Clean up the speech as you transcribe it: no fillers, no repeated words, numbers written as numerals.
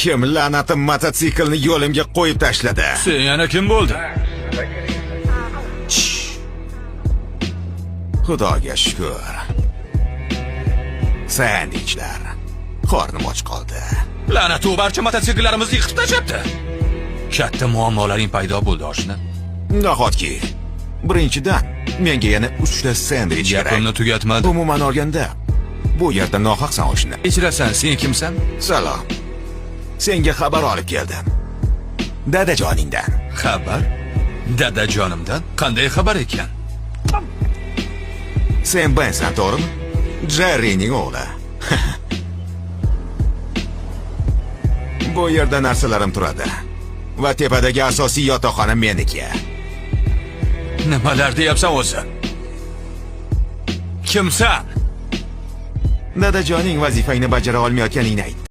Kim la'natim mototsiklni yo'limga qo'yib tashladi? Sen yana kim bo'lding? Xudoga shukr. Sandvichlar. Qornim och qoldi. La'nat u barcha mototsikllarimizni yiqitib tashlabdi. Katta muammolaring paydo bo'ldi oshna. Nahotki, birinchidan menga yana 3 ta sandvich kerak. Gapimni tugatmadim. Umuman olganda, bu yerda nohaqsan oshna. Kechirasan, sen kimsan? Salom. Senga xabar olib keldim. Dadajoningdan. Xabar? Dadajonimdan? Qanday xabar ekan? Sen Bensan, to'g'rimi? Jerryning o'g'li. Bu yerda narsalarim turadi. Va tepadagi asosiy yotoqxona meniki. Nimalar deyapsan o'zi? Kimsan? Dadajoning vazifangni bajara olmayotganingni ayt.